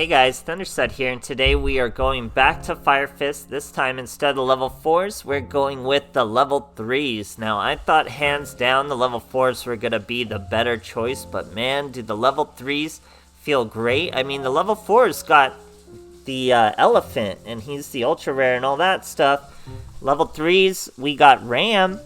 Hey guys, THUNDERSTUD here, and today we are going back to Fire Fist. This time, instead of level 4s, we're going with the level 3s. Now, I thought hands down the level 4s were going to be the better choice, but man, do the level 3s feel great. I mean, the level 4s got the elephant, and he's the ultra rare and all that stuff. Level 3s, we got Ram.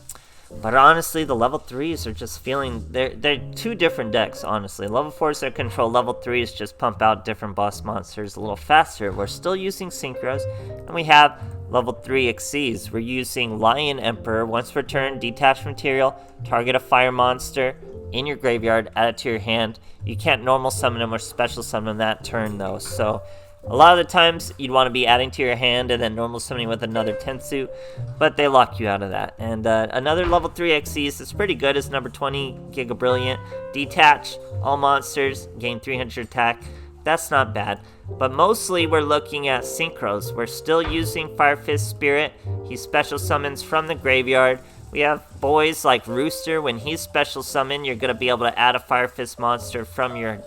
But honestly, the level 3s are just feeling... They're two different decks, honestly. Level 4s that control level 3s just pump out different boss monsters a little faster. We're still using Synchros, and we have level 3 Xyz. We're using Lion Emperor. Once returned, detach material, target a fire monster in your graveyard, add it to your hand. You can't normal summon him or special summon him that turn, though, so... A lot of the times, you'd want to be adding to your hand and then normal summoning with another Tensu, but they lock you out of that. And another level 3 Xyz that's pretty good is number 20, Giga Brilliant. Detach all monsters, gain 300 attack. That's not bad. But mostly, we're looking at Synchros. We're still using Fire Fist Spirit. He special summons from the graveyard. We have boys like Rooster. When he's special summoned, you're going to be able to add a Fire Fist monster from your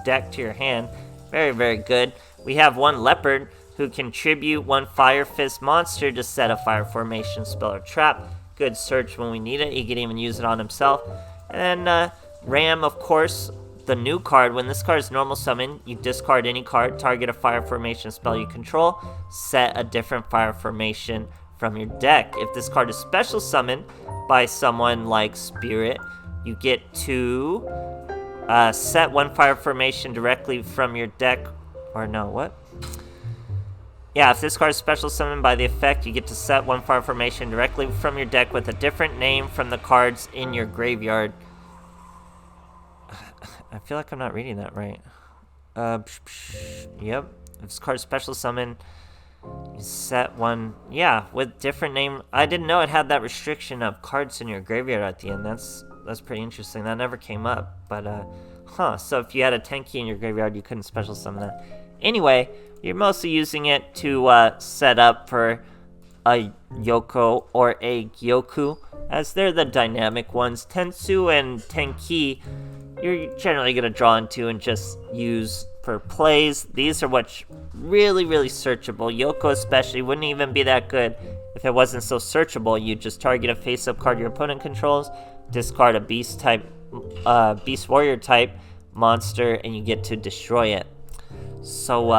deck to your hand. Very, very good. We have one Leopard who can tribute one Fire Fist monster to set a fire formation spell or trap. Good search when we need it. He can even use it on himself. And then Ram, of course, the new card. When this card is normal summon, you discard any card, target a fire formation spell you control, set a different fire formation from your deck. If this card is special summoned by someone like Spirit, you get to set one fire formation directly from your deck. Or no, what? Yeah, if this card is special summoned by the effect, you get to set one fire formation directly from your deck with a different name from the cards in your graveyard. I feel like I'm not reading that right. Yep. If this card is special summoned, you set one, yeah, with different name. I didn't know it had that restriction of cards in your graveyard at the end. That's pretty interesting. That never came up, but so if you had a Tenki in your graveyard, you couldn't special summon that. Anyway, you're mostly using it to set up for a Yoko or a Gyoku, as they're the dynamic ones. Tensu and Tenki, you're generally going to draw into and just use for plays. These are what's really, really searchable. Yoko especially wouldn't even be that good if it wasn't so searchable. You just target a face-up card your opponent controls, discard a beast warrior type monster, and you get to destroy it. So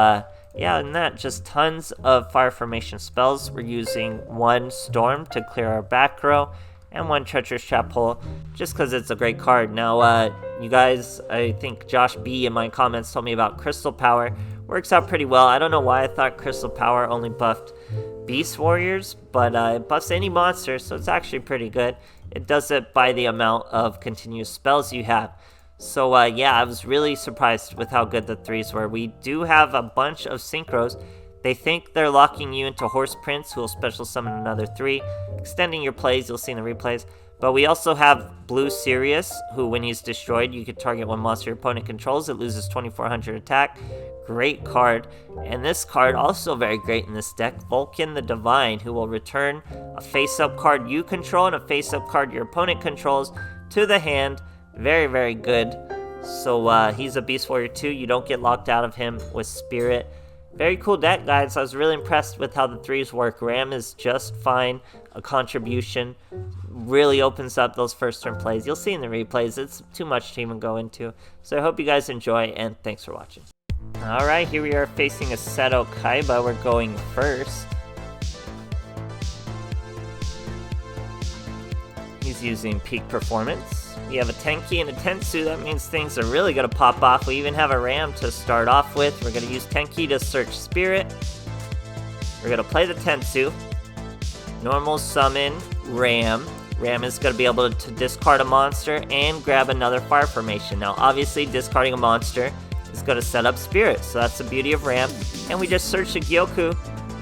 yeah, and that, just tons of fire formation spells. We're using one Storm to clear our back row, and one Treacherous Trap Hole, just because it's a great card. Now, you guys, I think Josh B in my comments told me about Crystal Power. Works out pretty well. I don't know why I thought Crystal Power only buffed Beast Warriors, but it buffs any monster, so it's actually pretty good. It does it by the amount of continuous spells you have. So, yeah, I was really surprised with how good the 3s were. We do have a bunch of Synchros. They think they're locking you into Horse Prince, who will special summon another 3, extending your plays. You'll see in the replays. But we also have Blue Sirius, who, when he's destroyed, you can target one monster your opponent controls. It loses 2400 attack. Great card. And this card, also very great in this deck, Vulcan the Divine, who will return a face-up card you control and a face-up card your opponent controls to the hand. Very, very good. So he's a Beast Warrior too. You don't get locked out of him with Spirit. Very cool deck, guys. I was really impressed with how the 3s work. Ram is just fine. A contribution. Really opens up those first turn plays. You'll see in the replays. It's too much to even go into. So I hope you guys enjoy, and thanks for watching. Alright, here we are facing a Seto Kaiba. We're going first. He's using Peak Performance. We have a Tenki and a Tensu. That means things are really going to pop off. We even have a Ram to start off with. We're going to use Tenki to search Spirit. We're going to play the Tensu. Normal summon Ram. Ram is going to be able to discard a monster and grab another fire formation. Now, obviously, discarding a monster is going to set up Spirit. So that's the beauty of Ram. And we just searched a Gyoku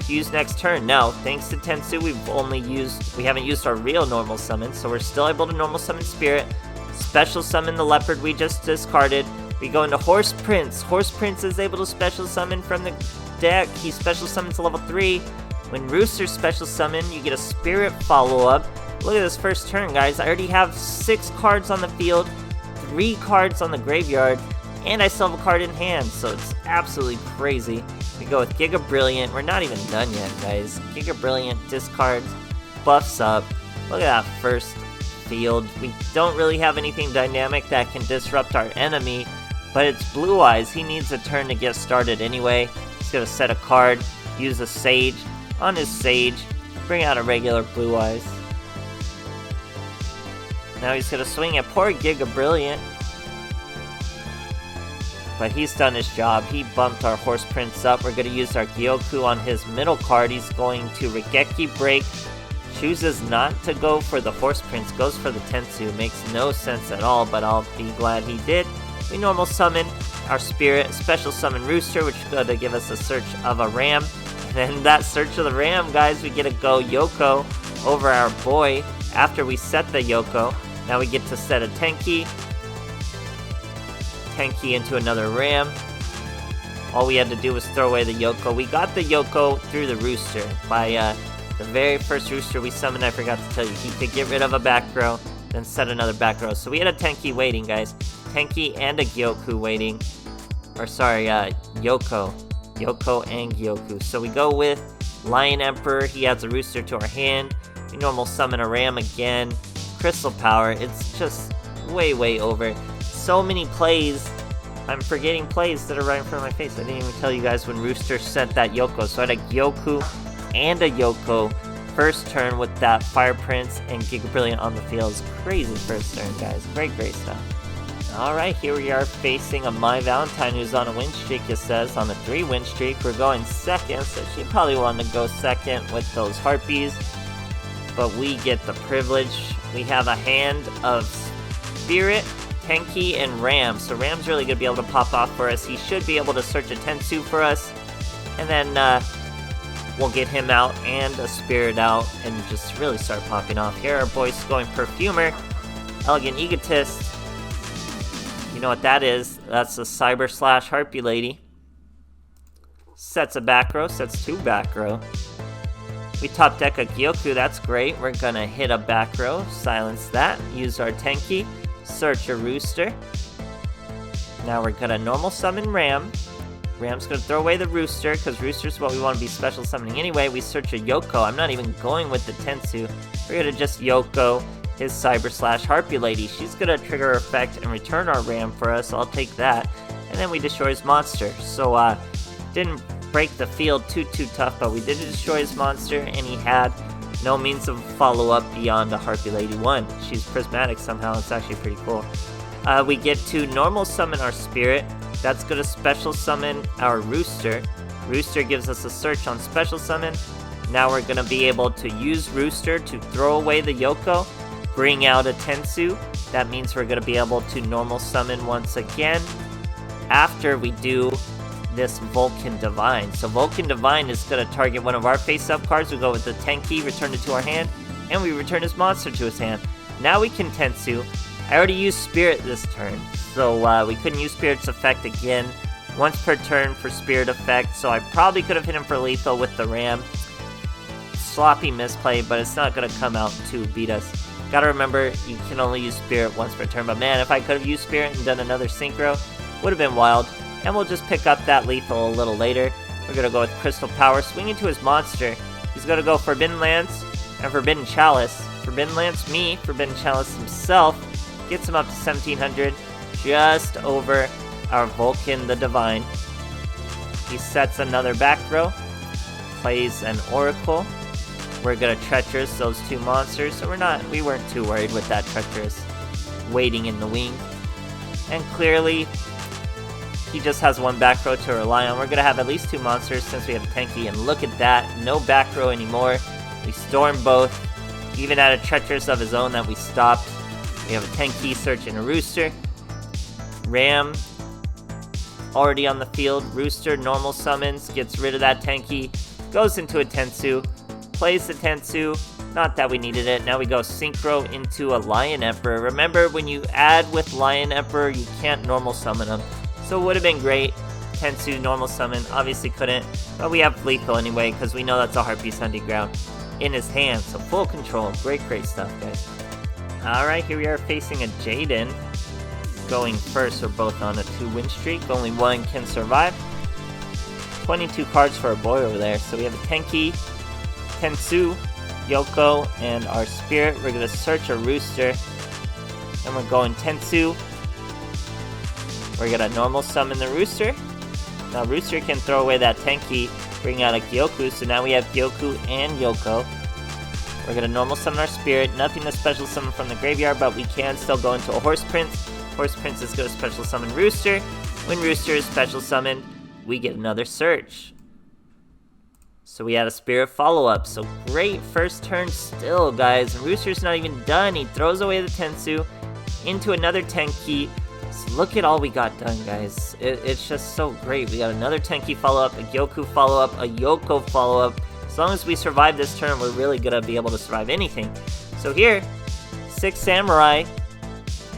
to use next turn. Now, thanks to Tensu, we haven't used our real normal summon, so we're still able to normal summon Spirit. Special summon the Leopard we just discarded. We go into Horse Prince. Horse Prince is able to special summon from the deck. He special summons to level 3. When Rooster special summon, you get a Spirit follow-up. Look at this first turn, guys. I already have 6 cards on the field, 3 cards on the graveyard, And I still have a card in hand, so it's absolutely crazy. We go with Giga Brilliant. We're not even done yet, guys. Giga Brilliant discards, buffs up. Look at that first field. We don't really have anything dynamic that can disrupt our enemy, but it's Blue Eyes. He needs a turn to get started anyway. He's gonna set a card, use a Sage. On his Sage, bring out a regular Blue Eyes. Now he's gonna swing at poor Giga Brilliant. But he's done his job. He bumped our Horse Prince up. We're gonna use our Gyoku on his middle card. He's going to Regeki Break. Chooses not to go for the Horse Prince, goes for the Tensu. Makes no sense at all, but I'll be glad he did. We normal summon our Spirit, special summon Rooster, which is going to give us a search of a Ram. And then that search of the Ram, guys, we get to go Yoko over our boy after we set the Yoko. Now we get to set a Tenki into another Ram. All we had to do was throw away the Yoko. We got the Yoko through the Rooster. By the very first Rooster we summoned, I forgot to tell you, he could get rid of a back row, then set another back row. So we had a Tenki waiting, guys. Tenki and a Gyoku waiting. Or sorry, Yoko. Yoko and Gyoku. So we go with Lion Emperor. He adds a Rooster to our hand. We normal summon a Ram again. Crystal Power. It's just way over. So many plays. I'm forgetting plays that are right in front of my face. I didn't even tell you guys when Rooster sent that Yoko. So I had a Gyoku and a Yoko first turn with that Fire Prince and Giga Brilliant on the field. It's crazy first turn, guys. Great stuff. Alright, here we are facing a My Valentine who's on a win streak, it says. On a 3-win streak. We're going second, so she probably wanted to go second with those Harpies. But we get the privilege. We have a hand of Spirit, Tenki, and Ram. So Ram's really going to be able to pop off for us. He should be able to search a Tensu for us. And then we'll get him out and a Spirit out and just really start popping off. Here our boys going Perfumer, Elegant Egotist. You know what that is? That's the Cyber / Harpy Lady. Sets a back row, sets 2 back row. We top deck a Gyoku, that's great. We're gonna hit a back row, silence that, use our Tenki, search a Rooster. Now we're gonna normal summon Ram. Ram's gonna throw away the Rooster, because Rooster's what we want to be special summoning anyway. We search a Yoko. I'm not even going with the Tensu. We're gonna just Yoko his Cyber / Harpy Lady. She's gonna trigger her effect and return our Ram for us. I'll take that. And then we destroy his monster. So, didn't break the field too tough, but we did destroy his monster, and he had no means of follow-up beyond a Harpy Lady 1. She's prismatic somehow. It's actually pretty cool. We get to normal summon our Spirit. That's gonna special summon our Rooster. Rooster gives us a search on special summon. Now we're gonna be able to use Rooster to throw away the Yoko, bring out a Tensu. That means we're gonna be able to normal summon once again after we do this Vulcan Divine. So Vulcan Divine is gonna target one of our face-up cards. We go with the Tenki, return it to our hand, and we return his monster to his hand. Now we can Tensu. I already used Spirit this turn, so we couldn't use Spirit's effect again. Once per turn for Spirit effect, so I probably could have hit him for lethal with the Ram. Sloppy misplay, but it's not gonna come out to beat us. Gotta remember, you can only use Spirit once per turn, but man, if I could have used Spirit and done another Synchro, would have been wild. And we'll just pick up that lethal a little later. We're gonna go with Crystal Power, swing into his monster. He's gonna go Forbidden Lance and Forbidden Chalice. Forbidden Lance me, Forbidden Chalice himself. Gets him up to 1700, just over our Vulcan the Divine. He sets another back row, plays an Oracle. We're gonna Treacherous those 2 monsters, so we weren't too worried with that Treacherous waiting in the wing. And clearly, he just has 1 back row to rely on. We're gonna have at least 2 monsters since we have Tenki, and look at that, no back row anymore. We storm both, even had a Treacherous of his own that we stopped. We have a Tenki searching a Rooster. Ram already on the field. Rooster normal summons, gets rid of that Tenki, goes into a Tensu, plays the Tensu. Not that we needed it. Now we go Synchro into a Lion Emperor. Remember, when you add with Lion Emperor, you can't normal summon him. So it would have been great. Tensu normal summon, obviously couldn't, but we have lethal anyway, because we know that's a Harpy's hunting ground in his hand. So full control. Great stuff, guys. Alright, here we are facing a Jaden. going first. We're both on a 2-win streak. Only one can survive. 22 cards for our boy over there. So we have a Tenki, Tensu, Yoko, and our Spirit. We're going to search a Rooster. And we're going Tensu. We're going to normal summon the Rooster. Now Rooster can throw away that Tenki, bring out a Gyoku. So now we have Gyoku and Yoko. We're going to normal summon our Spirit. Nothing to special summon from the graveyard, but we can still go into a Horse Prince. Horse Prince is going to special summon Rooster. When Rooster is special summoned, we get another search. So we had a Spirit follow-up. So great first turn still, guys. And Rooster's not even done. He throws away the Tensu into another Tenki. So look at all we got done, guys. It's just so great. We got another Tenki follow-up, a Gyoku follow-up, a Yoko follow-up. As long as we survive this turn, we're really gonna be able to survive anything. So here, 6 Samurai.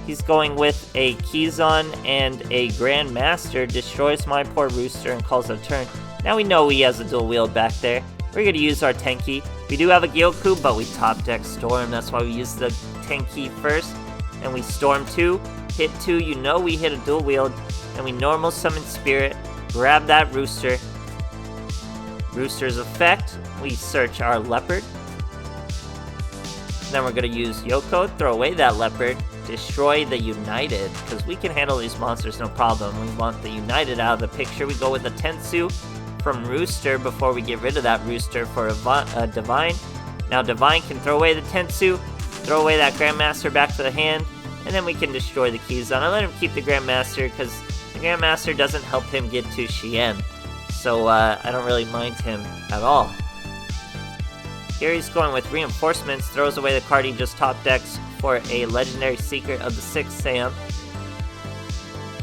He's going with a Kizon and a Grandmaster, destroys my poor Rooster and calls it a turn. Now we know he has a dual wield back there. We're going to use our Tenki. We do have a Gyoku, but we top deck Storm. That's why we use the Tenki first. And we Storm 2, hit 2, you know we hit a dual wield. And we normal summon Spirit, grab that Rooster. Rooster's effect, we search our Leopard. Then we're going to use Yoko, throw away that Leopard. Destroy the United, because we can handle these monsters no problem. We want the United out of the picture. We go with a Tensu from Rooster before we get rid of that Rooster for a Divine. Now Divine can throw away the Tensu, throw away that Grandmaster back to the hand, and then we can destroy the Kizon. I let him keep the Grandmaster because the Grandmaster doesn't help him get to Shien. So I don't really mind him at all. Here he's going with Reinforcements, throws away the card he just top decks for a Legendary Secret of the 6th Sam.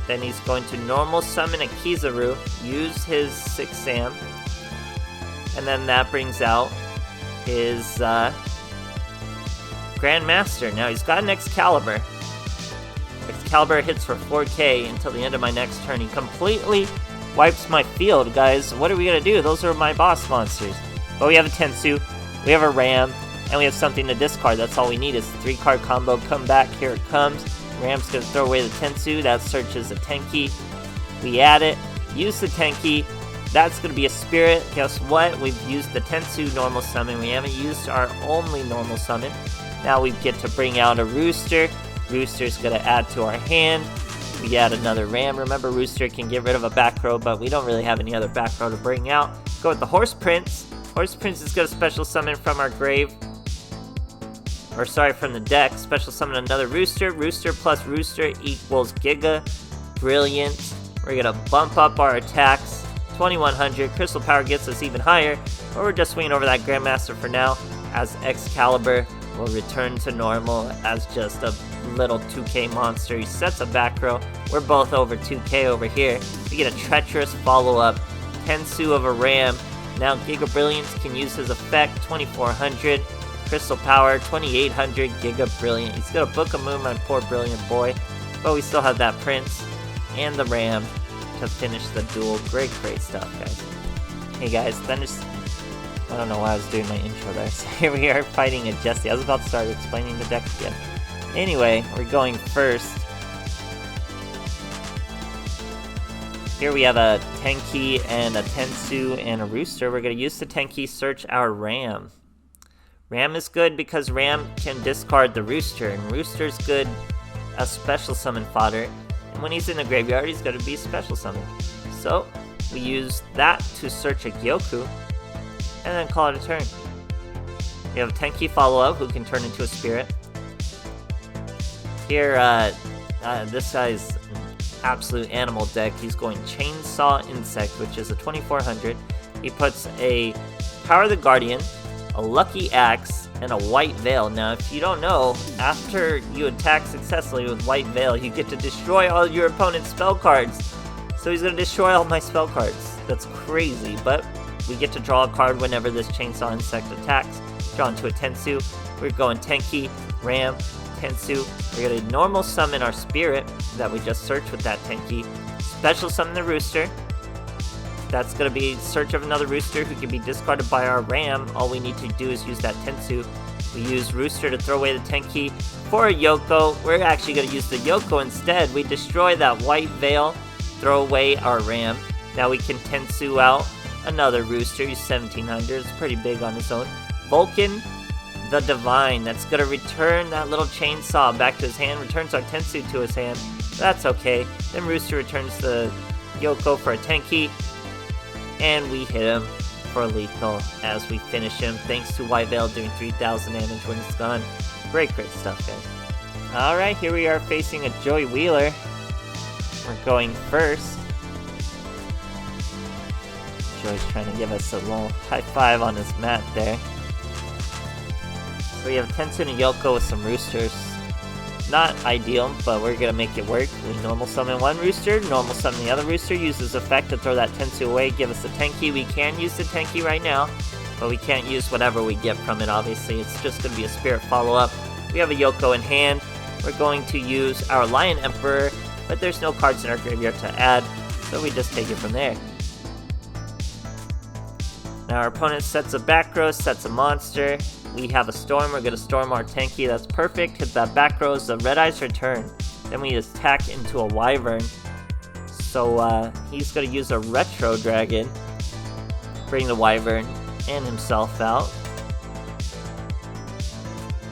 Then he's going to normal summon a Kizaru, use his 6th Sam, and then that brings out his Grandmaster. Now he's got an Excalibur. Excalibur hits for 4k until the end of my next turn. He completely wipes my field, guys. What are we gonna do? Those are my boss monsters. But we have a Tensu, we have a Ram, and we have something to discard. That's all we need is a 3-card combo. Come back, here it comes. Ram's gonna throw away the Tensu, that searches a Tenki. We add it, use the Tenki, that's gonna be a Spirit. Guess what? We've used the Tensu normal summon. We haven't used our only normal summon. Now we get to bring out a Rooster. Rooster's gonna add to our hand. We add another Ram. Remember, Rooster can get rid of a back row, but we don't really have any other back row to bring out. Go with the Horse Prince. Horse Prince is gonna special summon from our grave. Or sorry, from the deck. Special summon another Rooster. Rooster plus Rooster equals Giga. Brilliant. We're gonna bump up our attacks. 2100. Crystal Power gets us even higher. But we're just swinging over that Grandmaster for now. As Excalibur will return to normal as just a little 2k monster. He sets a back row. We're both over 2k over here. We get a Treacherous follow-up. Tensu of a Ram. Now Giga Brilliance can use his effect. 2400. Crystal Power, 2800, Giga Brilliant. He's gonna book a moon, my poor brilliant boy. But we still have that Prince and the Ram to finish the duel. Great stuff, guys. Hey guys, I don't know why I was doing my intro there. So here we are fighting a Jessie. I was about to start explaining the deck again. Anyway, we're going first. Here we have a Tenki and a Tensu and a Rooster. We're gonna use the Tenki, search our Ram. Ram is good because Ram can discard the Rooster, and Rooster's good as special summon fodder. And when he's in the graveyard, he's going to be special summoned. So we use that to search a Gyoku, and then call it a turn. We have a Tenki follow-up who can turn into a Spirit. Here, this guy's an absolute animal deck. He's going Chainsaw Insect, which is a 2400. He puts a Power of the Guardian, a Lucky Axe, and a White Veil. Now, if you don't know, after you attack successfully with White Veil, you get to destroy all your opponent's spell cards. So he's going to destroy all my spell cards. That's crazy, but we get to draw a card whenever this Chainsaw Insect attacks. Draw into a Tensu. We're going Tenki, Ram, Tensu. We're going to normal summon our Spirit that we just searched with that Tenki. Special summon the Rooster. That's going to be search of another Rooster who can be discarded by our Ram. All we need to do is use that Tensu. We use Rooster to throw away the Tenki. For a Yoko, we're actually going to use the Yoko instead. We destroy that white veil, throw away our Ram. Now we can Tensu out another Rooster. He's 1700. It's pretty big on his own. Vulcan, the Divine. That's going to return that little chainsaw back to his hand. Returns our Tensu to his hand. That's okay. Then Rooster returns the Yoko for a Tenki. And we hit him for lethal as we finish him, thanks to White Veil doing 3000 damage when it's gone. Great stuff, guys. Alright, here we are facing a Joey Wheeler. We're going first. Joey's trying to give us a little high five on his mat there. So we have Tensu and Yoko with some Roosters. Not ideal, but we're gonna make it work. We normal summon one Rooster, normal summon the other Rooster, use his effect to throw that Tensu away, give us a Tenki. We can use the Tenki right now, but we can't use whatever we get from it, obviously. It's just gonna be a Spirit follow-up. We have a Yoko in hand. We're going to use our Lion Emperor, but there's no cards in our graveyard to add, so we just take it from there. Now our opponent sets a back row, sets a monster. We have a Storm, we're going to Storm our Tenki, that's perfect. Hit that back row, the Red Eyes return. Then we attack into a Wyvern. So he's going to use a Retro Dragon. Bring the Wyvern and himself out.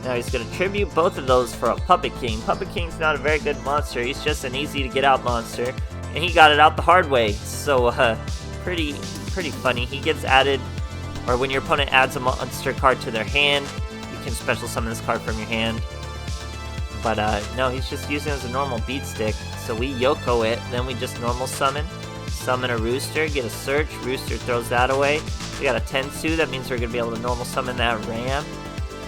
Now he's going to tribute both of those for a Puppet King. Puppet King's not a very good monster, he's just an easy to get out monster. And he got it out the hard way, so pretty funny. He gets added, or when your opponent adds a monster card to their hand, you can special summon this card from your hand. But no, he's just using it as a normal beat stick. So we Yoko it, then we just normal summon a Rooster, get a Search, Rooster throws that away. We got a Tensu, that means we're going to be able to normal summon that Ram.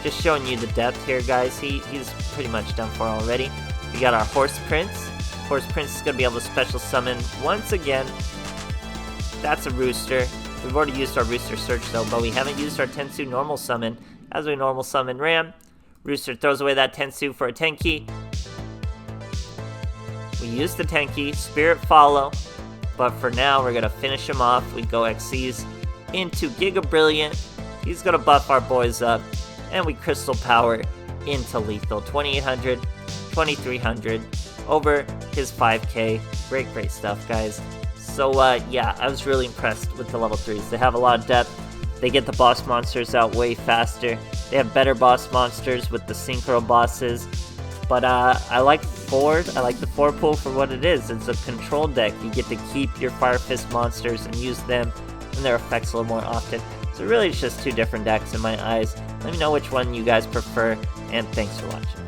Just showing you the depth here, guys. He's pretty much done for already. We got our Horse Prince. Horse Prince is going to be able to special summon once again. That's a Rooster. We've already used our Rooster Search though, but we haven't used our Tensu normal summon. As we normal summon Ram, Rooster throws away that Tensu for a Tenki. We use the Tenki, Spirit follow, but for now we're going to finish him off. We go Xyz into Giga Brilliant. He's going to buff our boys up, and we Crystal Power into lethal. 2800, 2300, over his 5k. Great stuff, guys. So yeah, I was really impressed with the level 3s. They have a lot of depth. They get the boss monsters out way faster. They have better boss monsters with the synchro bosses. But I like Ford. I like the Ford pool for what it is. It's a control deck. You get to keep your Fire Fist monsters and use them and their effects a little more often. So really it's just two different decks in my eyes. Let me know which one you guys prefer, and thanks for watching.